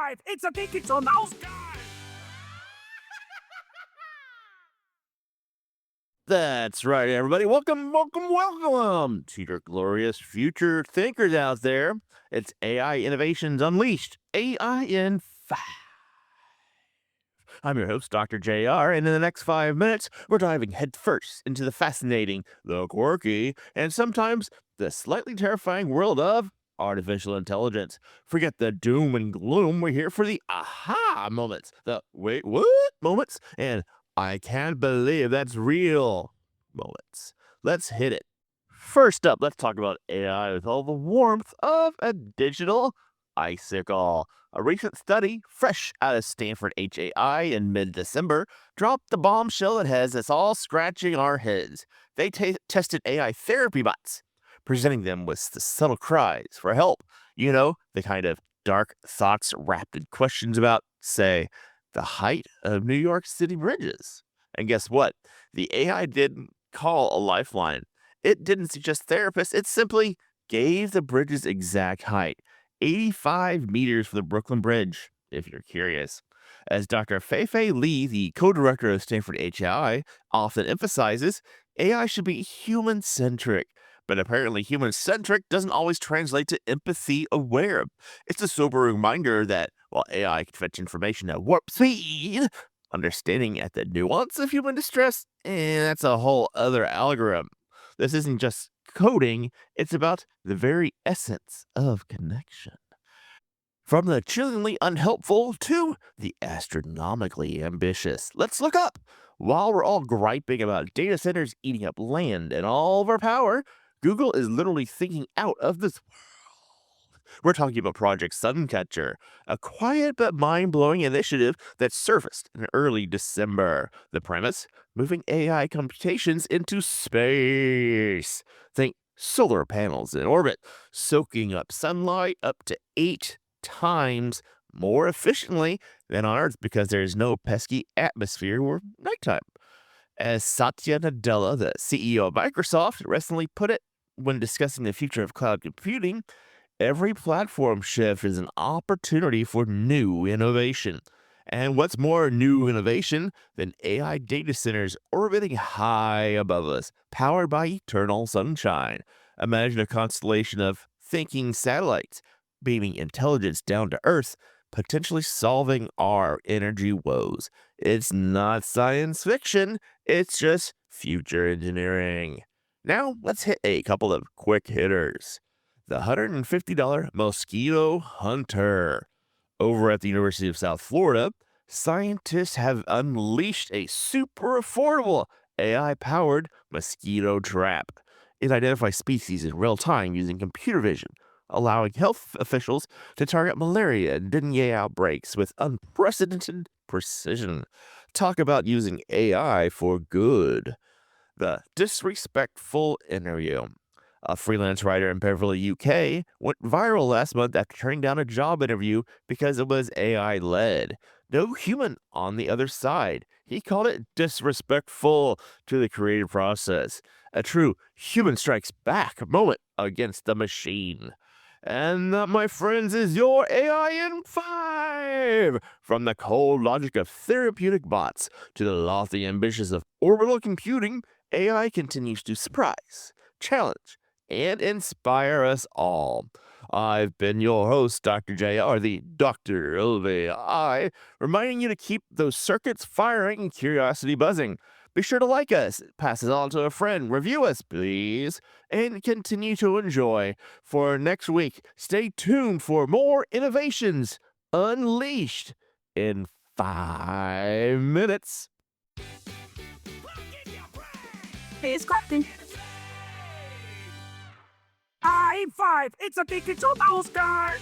5, it's a digital mouse guy! That's right, everybody. Welcome to your glorious future thinkers out there. It's AI Innovations Unleashed, AI in 5. I'm your host, Dr. JR, and in the next 5 minutes, we're diving headfirst into the fascinating, the quirky, and sometimes the slightly terrifying world of artificial intelligence. Forget the doom and gloom. We're here for the aha moments, the wait, what moments, and I can't believe that's real moments. Let's hit it. First up, let's talk about AI with all the warmth of a digital icicle. A recent study, fresh out of Stanford HAI in mid-December, dropped the bombshell that has us all scratching our heads. They tested AI therapy bots, presenting them with the subtle cries for help. You know, the kind of dark thoughts wrapped in questions about, say, the height of New York City bridges. And guess what? The AI didn't call a lifeline. It didn't suggest therapists. It simply gave the bridge's exact height, 85 meters for the Brooklyn Bridge, if you're curious. As Dr. Fei-Fei Li, the co-director of Stanford HAI, often emphasizes, AI should be human-centric. But apparently human-centric doesn't always translate to empathy-aware. It's a sobering reminder that while AI can fetch information at warp speed, understanding at the nuance of human distress, that's a whole other algorithm. This isn't just coding, it's about the very essence of connection. From the chillingly unhelpful to the astronomically ambitious. Let's look up. While we're all griping about data centers eating up land and all of our power, Google is literally thinking out of this world. We're talking about Project Suncatcher, a quiet but mind-blowing initiative that surfaced in early December. The premise? Moving AI computations into space. Think solar panels in orbit, soaking up sunlight up to 8 times more efficiently than on Earth because there's no pesky atmosphere or nighttime. As Satya Nadella, the CEO of Microsoft, recently put it when discussing the future of cloud computing, every platform shift is an opportunity for new innovation. And what's more new innovation than AI data centers orbiting high above us, powered by eternal sunshine? Imagine a constellation of thinking satellites beaming intelligence down to Earth, potentially solving our energy woes. It's not science fiction, it's just future engineering. Now, let's hit a couple of quick hitters. The $150 Mosquito Hunter. Over at the University of South Florida, scientists have unleashed a super affordable AI powered mosquito trap. It identifies species in real time using computer vision, allowing health officials to target malaria and dengue outbreaks with unprecedented precision. Talk about using AI for good. The disrespectful interview. A freelance writer in Beverly, UK, went viral last month after turning down a job interview because it was AI led. No human on the other side. He called it disrespectful to the creative process. A true human strikes back moment against the machine. And that, my friends, is your AI in 5! From the cold logic of therapeutic bots to the lofty ambitions of orbital computing, AI continues to surprise, challenge, and inspire us all. I've been your host, Dr. JR, the Doctor of AI, reminding you to keep those circuits firing and curiosity buzzing. Be sure to like us, pass it on to a friend, review us, please, and continue to enjoy. For next week, stay tuned for more innovations unleashed in 5 minutes. It's crafting. I'm 5, it's a digital mouse guy!